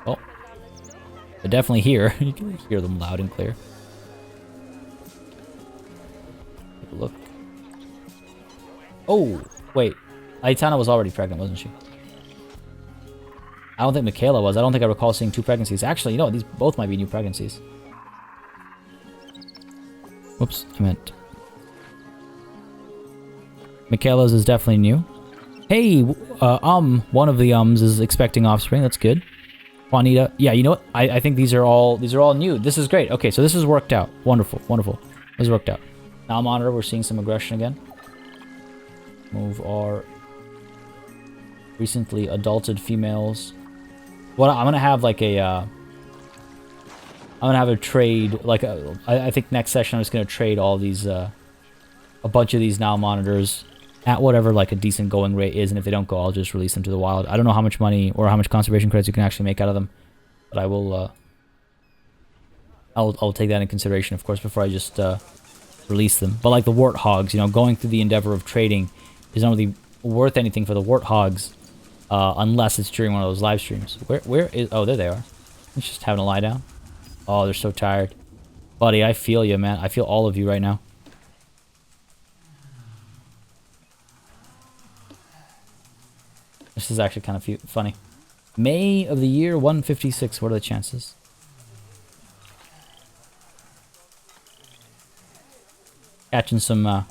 A: Oh. They're definitely here. You can hear them loud and clear. Take a look. Oh! Wait. Aitana was already pregnant, wasn't she? I don't think Michaela was. I don't think I recall seeing 2 pregnancies. Actually, you know, these both might be new pregnancies. Whoops, I meant... Michaela's is definitely new. Hey, one of the is expecting offspring. That's good. Juanita, yeah, you know what? I think these are all new. This is great. Okay, so this has worked out. Wonderful, wonderful. This has worked out. Now monitor, we're seeing some aggression again. Move our recently adulted females. Well, I'm gonna have like a I'm gonna have a trade. Like I think next session I'm just gonna trade all these a bunch of these now monitors at whatever like a decent going rate is, and if they don't go, I'll just release them to the wild. I don't know how much money or how much conservation credits you can actually make out of them, but I will I'll take that in consideration, of course, before I just release them. But like the warthogs, you know, going through the endeavor of trading is not really worth anything for the warthogs unless it's during one of those live streams. Where is... Oh, there they are. It's just having a lie down. Oh, they're so tired. Buddy, I feel you, man. I feel all of you right now. This is actually kind of funny. May of the year 156. What are the chances? Catching some,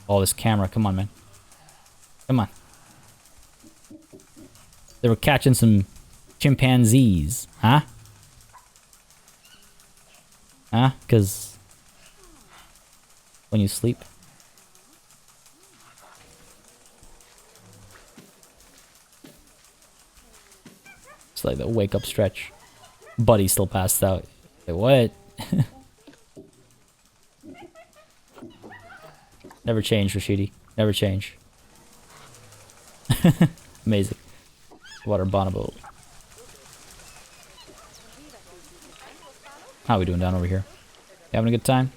A: Oh, this camera. Come on, man. Come on. They were catching some chimpanzees. Huh? Huh? Because when you sleep... It's like the wake up stretch. Buddy still passed out. Wait, what? Never change, Rashidi. Never change. Amazing. Water bonobo. How are we doing down over here? You having a good time?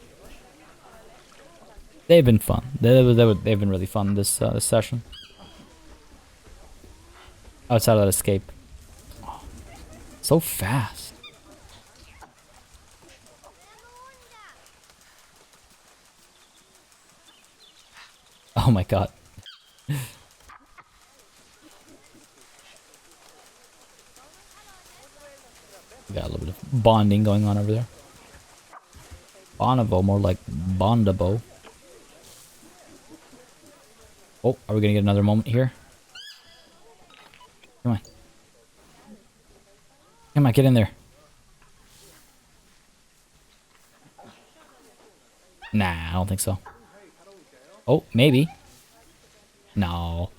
A: They've been fun. They've been really fun this this session. Outside of that escape. Oh, so fast. Oh my god. Got a little bit of bonding going on over there. Bonobo, more like Bondabo. Oh, are we gonna get another moment here? Come on. Come on, get in there. Nah, I don't think so. Oh, maybe. No.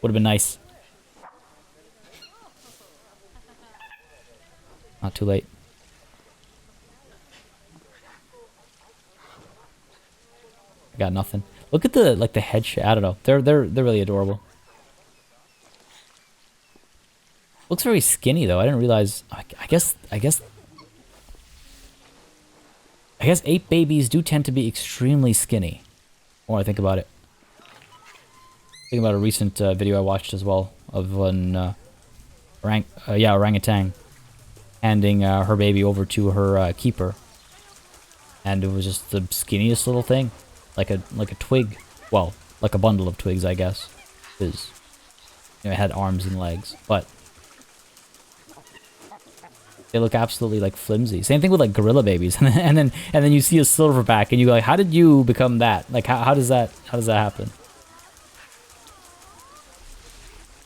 A: Would have been nice. Not too late. I got nothing. Look at the the head shape. I don't know. They're really adorable. Looks very skinny though. I didn't realize. I guess ape babies do tend to be extremely skinny. The more I think about it. Think about a recent video I watched as well of an orangutan handing her baby over to her keeper, and it was just the skinniest little thing, like a twig. Well, like a bundle of twigs, I guess. Is You know, it had arms and legs, but they look absolutely like flimsy. Same thing with like gorilla babies, and then you see a silverback, and you go like, how did you become that? Like, how does that happen?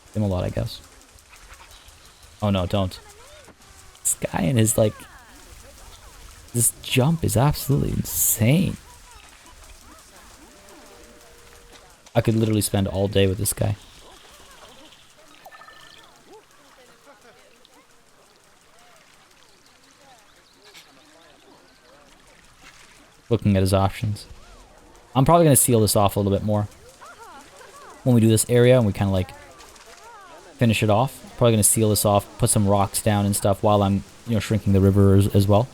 A: Give him a lot, I guess. Oh no, don't. This guy and his like, this jump is absolutely insane. I could literally spend all day with this guy. Looking at his options. I'm probably going to seal this off a little bit more when we do this area and we kind of like finish it off. Probably going to seal this off, put some rocks down and stuff while I'm, you know, shrinking the river as well.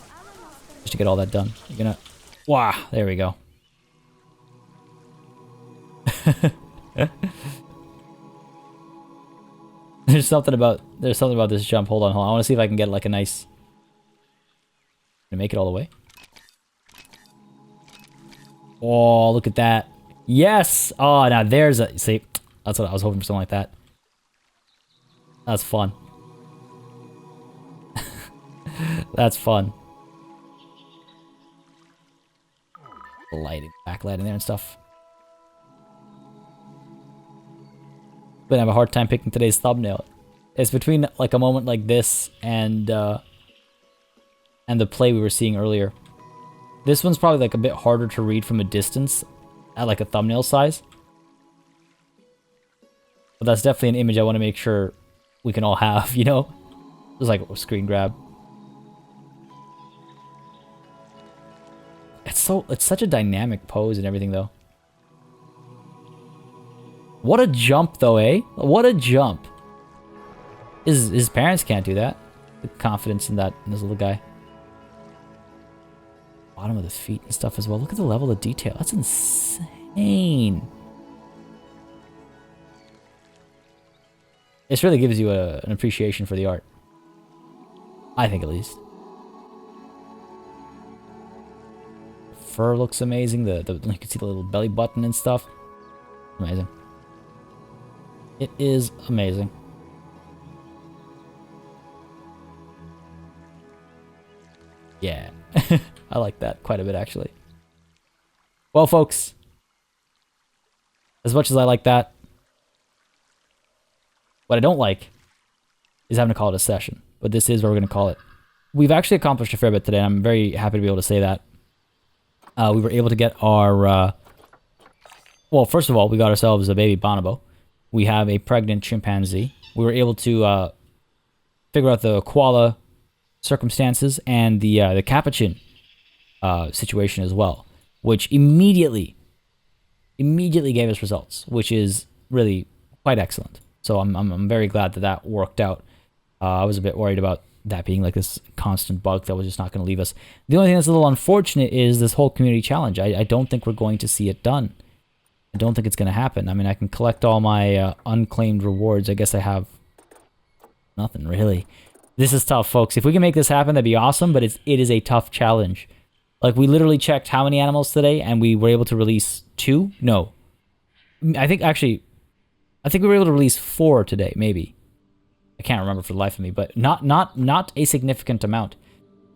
A: Just to get all that done. You're gonna... Wow, there we go. There's something about this jump. Hold on. I want to see if I can get like a nice... Gonna make it all the way. Oh, look at that. Yes! Oh, now there's a... See, that's what I was hoping for, something like that. That's fun. That's fun. Lighting, backlighting there and stuff. Gonna have a hard time picking today's thumbnail. It's between like a moment like this and the play we were seeing earlier. This one's probably like a bit harder to read from a distance at like a thumbnail size. But that's definitely an image I want to make sure we can all have, you know? Just like a screen grab. It's such a dynamic pose and everything though. What a jump though, eh? What a jump. His parents can't do that. The confidence in this little guy. Bottom of the feet and stuff as well. Look at the level of detail. That's insane. This really gives you an appreciation for the art. I think at least. Fur looks amazing. You can see the little belly button and stuff. Amazing. It is amazing. Yeah. I like that quite a bit, actually. Well, folks, as much as I like that, what I don't like is having to call it a session. But this is what we're going to call it. We've actually accomplished a fair bit today, and I'm very happy to be able to say that. We were able to get our... well, first of all, we got ourselves a baby bonobo. We have a pregnant chimpanzee. We were able to figure out the koala circumstances and the capuchin situation as well, which immediately gave us results, which is really quite excellent. So I'm very glad that worked out. I was a bit worried about that being like this constant bug that was just not going to leave us. The only thing that's a little unfortunate is this whole community challenge. I don't think we're going to see it done. I don't think it's going to happen. I mean, I can collect all my unclaimed rewards. I guess I have nothing really. This is tough, folks. If we can make this happen, that'd be awesome, but it is a tough challenge. Like, we literally checked how many animals today, and we were able to release 2? No. I think we were able to release 4 today, maybe. I can't remember for the life of me, but not a significant amount.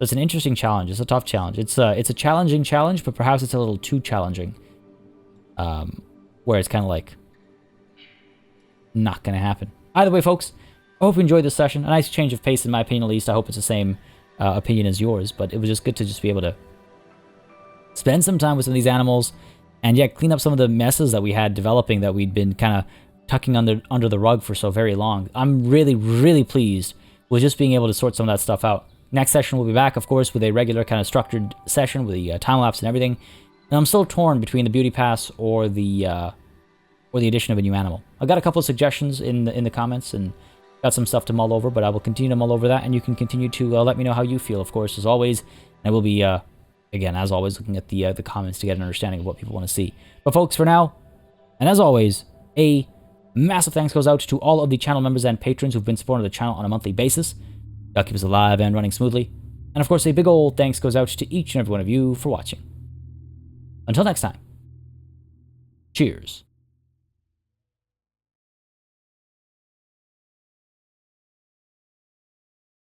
A: It's an interesting challenge. It's a tough challenge. It's a challenging challenge, but perhaps it's a little too challenging. Where it's kind of like not going to happen. Either way, folks, I hope you enjoyed this session. A nice change of pace, in my opinion, at least. I hope it's the same opinion as yours, but it was just good to just be able to spend some time with some of these animals and, yeah, clean up some of the messes that we had developing that we'd been kind of tucking under the rug for so very long. I'm really, really pleased with just being able to sort some of that stuff out. Next session, we'll be back, of course, with a regular kind of structured session with the time-lapse and everything. And I'm still torn between the beauty pass or the addition of a new animal. I got a couple of suggestions in the comments and got some stuff to mull over, but I will continue to mull over that, and you can continue to let me know how you feel, of course, as always. And I will be, again, as always, looking at the comments to get an understanding of what people want to see. But folks, for now, and as always, a massive thanks goes out to all of the channel members and patrons who've been supporting the channel on a monthly basis. That keeps us alive and running smoothly. And of course, a big old thanks goes out to each and every one of you for watching. Until next time, cheers.